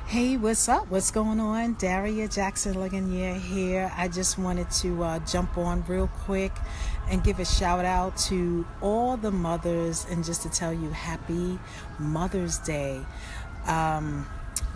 Hey, what's up? What's going on? Daria Jackson Ligonier here. I just wanted to jump on real quick and give a shout out to all the mothers and just to tell you happy Mother's Day.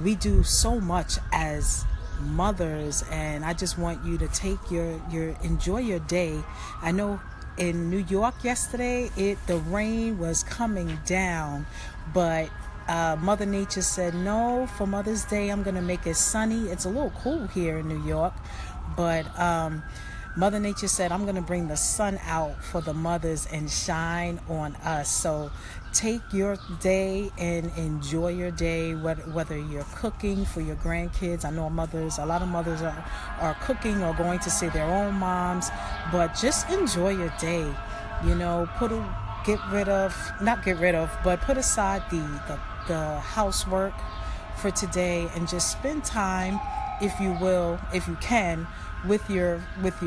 We do so much as mothers, and I just want you to take your enjoy your day. I know in New York yesterday, the rain was coming down, but Mother Nature said, no, for Mother's Day, I'm going to make it sunny. It's a little cool here in New York, but Mother Nature said, I'm going to bring the sun out for the mothers and shine on us. So take your day and enjoy your day, whether you're cooking for your grandkids. I know a lot of mothers are cooking or going to see their own moms, but just enjoy your day. You know, put aside the housework for today and just spend time, if you can, with your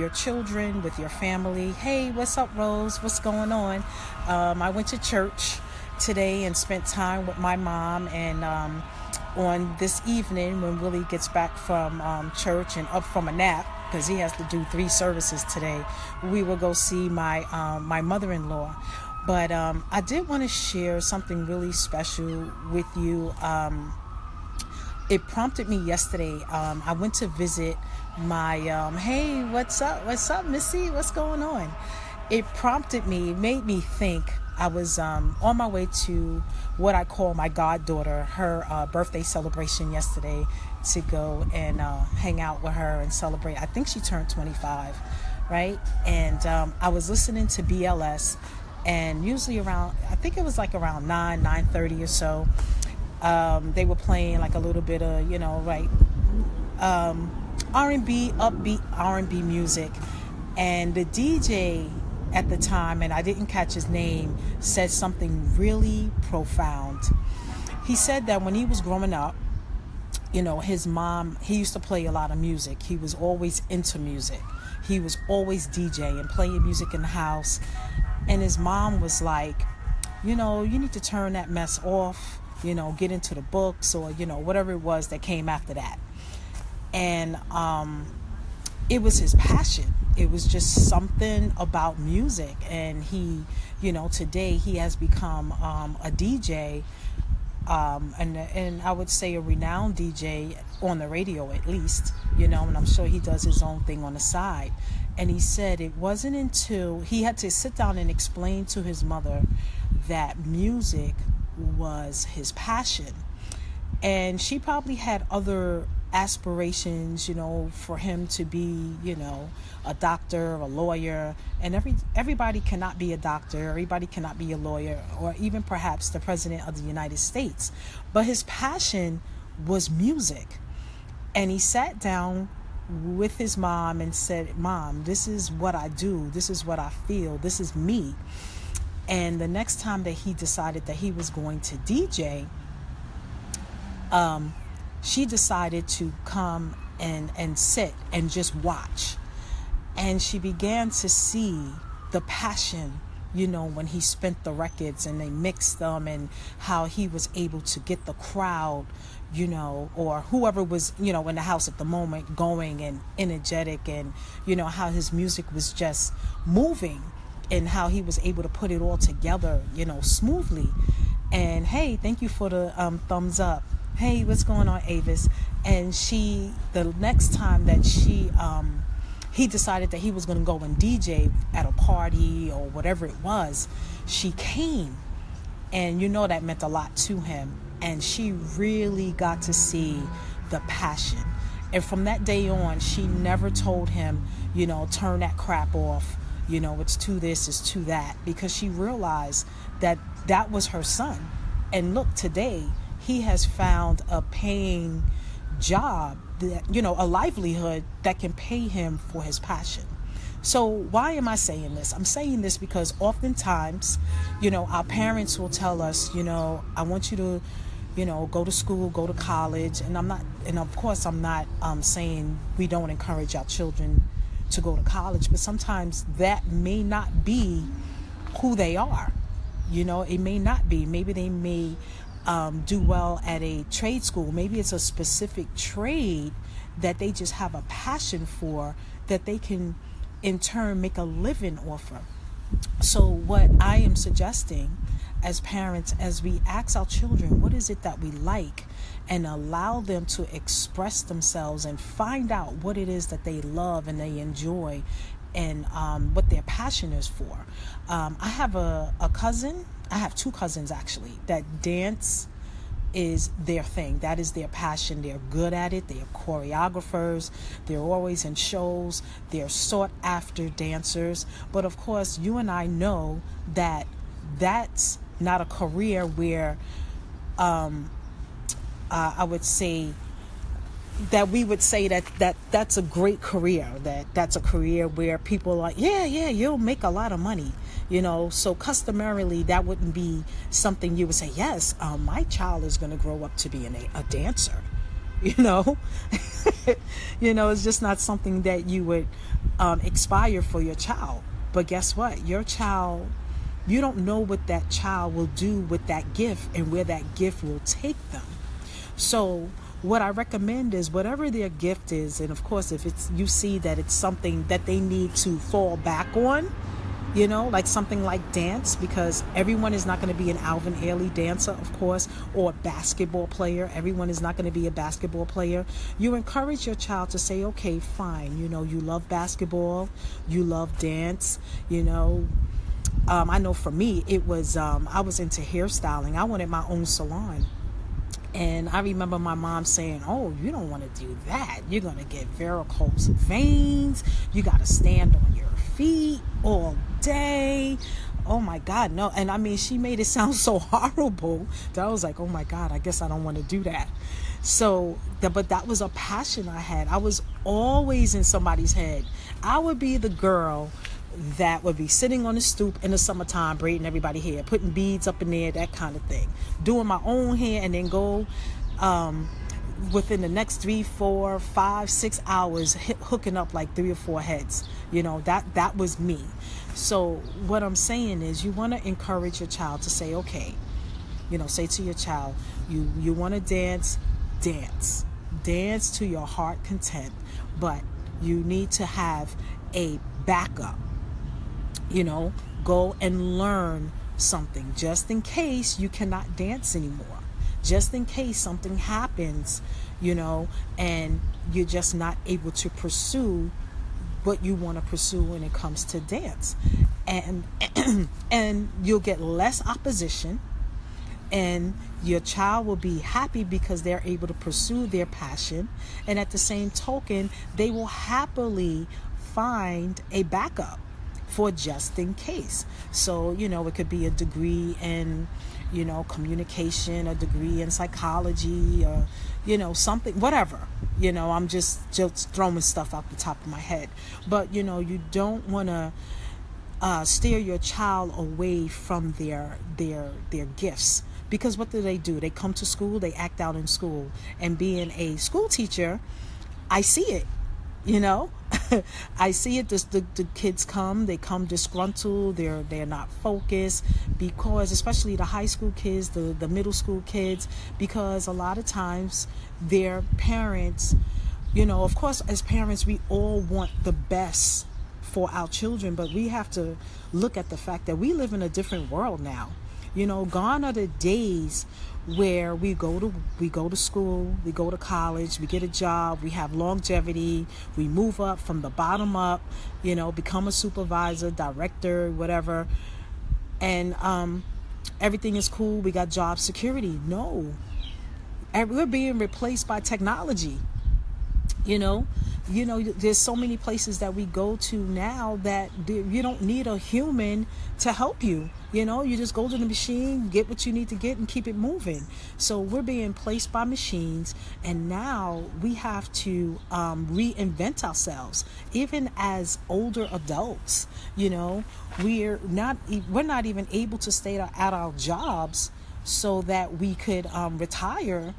children, with your family. Hey, what's up, Rose? What's going on? I went to church today and spent time with my mom, and on this evening when Willie gets back from church and up from a nap, because he has to do 3 services today, we will go see my mother-in-law. But I did want to share something really special with you. It prompted me yesterday. I went to visit my, hey, what's up, Missy? What's going on? It made me think. I was on my way to what I call my goddaughter, her birthday celebration yesterday, to go and hang out with her and celebrate. I think she turned 25, right? And I was listening to BLS. And usually around, I think it was like around 9:30 or so, they were playing like a little bit of, R&B, upbeat R&B music. And the DJ at the time, and I didn't catch his name, said something really profound. He said that when he was growing up, his mom, he used to play a lot of music. He was always into music. He was always DJing and playing music in the house. And his mom was like, you need to turn that mess off, get into the books or, whatever it was that came after that. And it was his passion. It was just something about music. And he, today he has become a DJ, and I would say a renowned DJ on the radio at least, and I'm sure he does his own thing on the side. And he said it wasn't until he had to sit down and explain to his mother that music was his passion. And she probably had other aspirations, for him to be, a doctor, a lawyer. And everybody cannot be a doctor, everybody cannot be a lawyer, or even perhaps the president of the United States. But his passion was music. And he sat down with his mom and said, Mom, this is what I do. This is what I feel. This is me. And the next time that he decided that he was going to DJ, she decided to come and sit and just watch. And she began to see the passion, when he spent the records and they mixed them, and how he was able to get the crowd, or whoever was, in the house at the moment going and energetic, and, how his music was just moving, and how he was able to put it all together, smoothly. And hey, thank you for the thumbs up. Hey, what's going on, Avis? And the next time that he decided that he was going to go and DJ at a party or whatever it was, she came, and that meant a lot to him. And she really got to see the passion. And from that day on, she never told him, turn that crap off. It's to this, it's to that. Because she realized that was her son. And look, today, he has found a paying job, a livelihood that can pay him for his passion. So why am I saying this? I'm saying this because oftentimes, our parents will tell us, I want you to, go to school, go to college. And of course I'm not saying we don't encourage our children to go to college, but sometimes that may not be who they are. It may not be. Maybe they may do well at a trade school. Maybe it's a specific trade that they just have a passion for, that they can in turn make a living off of. So what I am suggesting as parents, as we ask our children, what is it that we like, and allow them to express themselves and find out what it is that they love and they enjoy, and what their passion is for. I have a cousin, I have two cousins actually, that dance is their thing. That is their passion. They're good at it. They're choreographers. They're always in shows. They're sought after dancers. But of course, you and I know that that's not a career where I would say that we would say that's a great career, that's a career where people are like, yeah, you'll make a lot of money, so customarily that wouldn't be something you would say, yes, my child is going to grow up to be a dancer. It's just not something that you would aspire for your child. But guess what, your child, you don't know what that child will do with that gift and where that gift will take them. So what I recommend is whatever their gift is, and of course, if you see that it's something that they need to fall back on, like something like dance, because everyone is not going to be an Alvin Ailey dancer, of course, or a basketball player. Everyone is not going to be a basketball player. You encourage your child to say, okay, fine, you love basketball, you love dance, I know for me, it was, I was into hairstyling. I wanted my own salon. And I remember my mom saying, oh, you don't want to do that. You're going to get varicose veins. You got to stand on your feet all day. Oh my God, no. And I mean, she made it sound so horrible that I was like, oh my God, I guess I don't want to do that. So, but that was a passion I had. I was always in somebody's head. I would be the girl that would be sitting on the stoop in the summertime, braiding everybody's hair, putting beads up in there, that kind of thing, doing my own hair, and then go within the next 3, 4, 5, 6 hours hooking up like 3 or 4 heads. That was me. So what I'm saying is, you want to encourage your child to say, okay, say to your child, you want to dance to your heart content, but you need to have a backup. Go and learn something just in case you cannot dance anymore, just in case something happens, and you're just not able to pursue what you want to pursue when it comes to dance. And and you'll get less opposition, and your child will be happy because they're able to pursue their passion, and at the same token, they will happily find a backup for just in case. So, it could be a degree in, communication, a degree in psychology, or, something, whatever. I'm just throwing stuff out the top of my head. But, you don't want to steer your child away from their gifts. Because what do? They come to school, they act out in school. And being a school teacher, I see it. I see it. The kids they come disgruntled. They're not focused, because especially the high school kids, the middle school kids, because a lot of times their parents, of course, as parents, we all want the best for our children, but we have to look at the fact that we live in a different world now. Gone are the days where we go to school, we go to college, we get a job, we have longevity, we move up from the bottom up, become a supervisor, director, whatever, and everything is cool, we got job security. No, we're being replaced by technology. There's so many places that we go to now that you don't need a human to help you. You just go to the machine, get what you need to get, and keep it moving. So we're being placed by machines, and now we have to reinvent ourselves. Even as older adults, we're not even able to stay at our jobs so that we could retire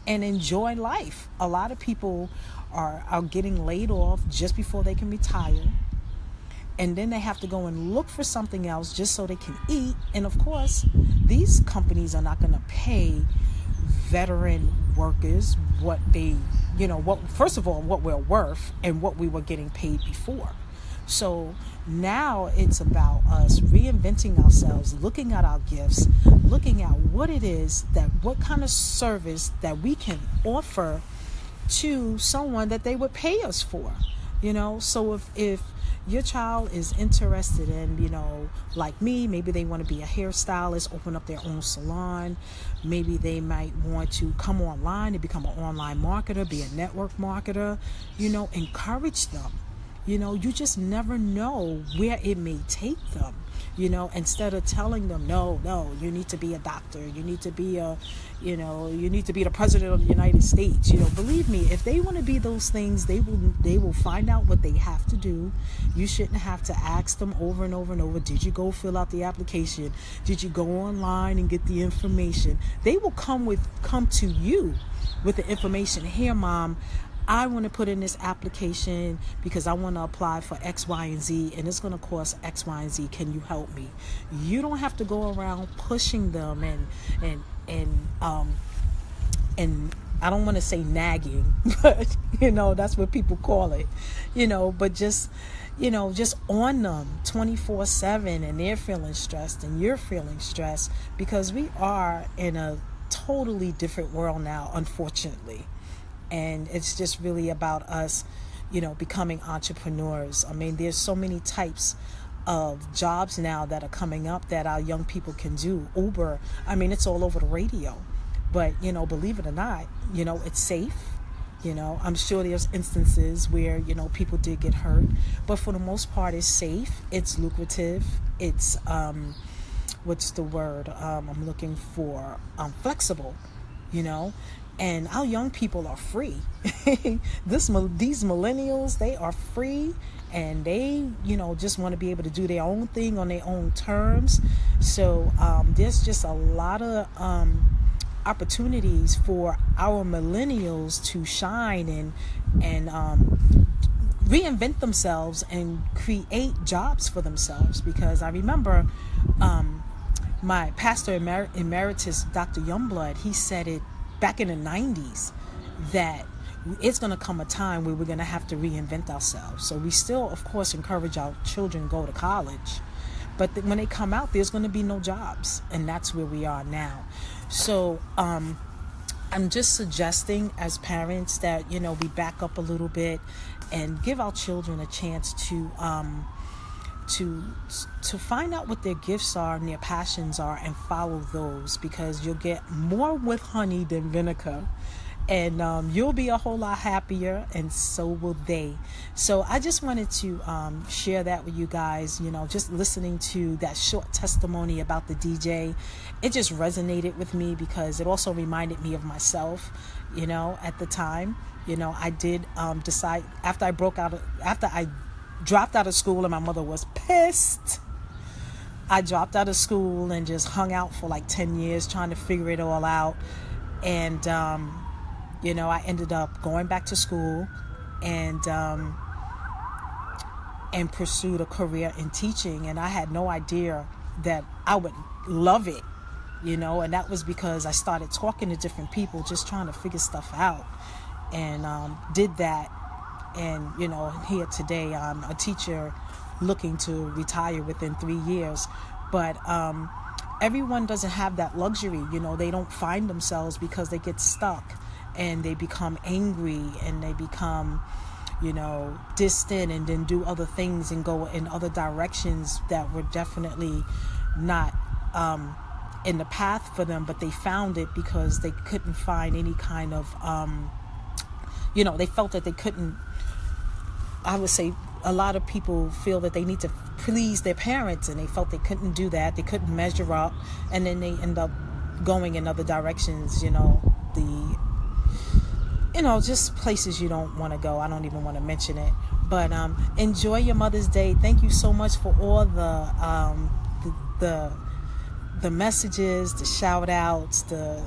and enjoy life. A lot of people are getting laid off just before they can retire. and then they have to go and look for something else just so they can eat. And of course, these companies are not going to pay veteran workers what they, first of all, what we're worth and what we were getting paid before. So now it's about us reinventing ourselves, looking at our gifts, looking at what it is what kind of service that we can offer to someone that they would pay us for. So if your child is interested in, like me, maybe they want to be a hairstylist, open up their own salon. Maybe they might want to come online and become an online marketer, be a network marketer, encourage them. You just never know where it may take them. Instead of telling them, no, you need to be a doctor, you need to be you need to be the president of the United States. Believe me, if they want to be those things, they will find out what they have to do. You shouldn't have to ask them over and over and over, did you go fill out the application? Did you go online and get the information? They will come to you with the information. Here, Mom, I want to put in this application because I want to apply for X, Y, and Z, and it's going to cost X, Y, and Z. Can you help me? You don't have to go around pushing them and I don't want to say nagging, but that's what people call it. But just on them 24/7, and they're feeling stressed and you're feeling stressed, because we are in a totally different world now, unfortunately. And it's just really about us, becoming entrepreneurs. I mean, there's so many types of jobs now that are coming up that our young people can do. Uber, I mean, it's all over the radio. But, believe it or not, it's safe. I'm sure there's instances where, people did get hurt. But for the most part, it's safe. It's lucrative. It's, what's the word I'm looking for? Flexible, And our young people are free. These millennials, they are free, and they, just want to be able to do their own thing on their own terms. So there's just a lot of opportunities for our millennials to shine and reinvent themselves and create jobs for themselves. Because I remember my pastor emeritus, Dr. Youngblood, he said it back in the 90s, that it's going to come a time where we're going to have to reinvent ourselves. So we still, of course, encourage our children to go to college. But when they come out, there's going to be no jobs. And that's where we are now. So I'm just suggesting as parents that, we back up a little bit and give our children a chance to find out what their gifts are and their passions are, and follow those, because you'll get more with honey than vinegar, and you'll be a whole lot happier, and so will they. So I just wanted to share that with you guys. Just listening to that short testimony about the DJ, it just resonated with me, because it also reminded me of myself. At the time, I did decide, after I dropped out of school, and my mother was pissed. I dropped out of school and just hung out for like 10 years trying to figure it all out. And, I ended up going back to school and pursued a career in teaching. And I had no idea that I would love it, and that was because I started talking to different people, just trying to figure stuff out, and did that. And, here today, I'm a teacher looking to retire within 3 years. But everyone doesn't have that luxury. They don't find themselves, because they get stuck and they become angry and they become, distant, and then do other things and go in other directions that were definitely not in the path for them. But they found it because they couldn't find any kind of, they felt that they couldn't. I would say a lot of people feel that they need to please their parents, and they felt they couldn't do that. They couldn't measure up, and then they end up going in other directions, just places you don't want to go. I don't even want to mention it. But enjoy your Mother's Day. Thank you so much for all the messages, the shout outs, the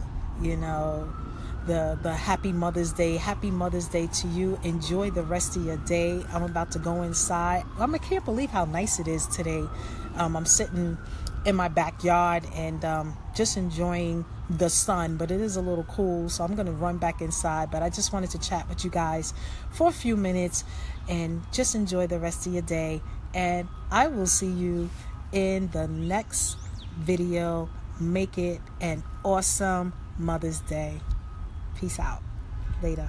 the Happy Mother's Day. Happy Mother's Day to you. Enjoy the rest of your day. I'm about to go inside. I can't believe how nice it is today. I'm sitting in my backyard and just enjoying the sun, but it is a little cool, so I'm going to run back inside. But I just wanted to chat with you guys for a few minutes and just enjoy the rest of your day. And I will see you in the next video. Make it an awesome Mother's Day. Peace out. Later.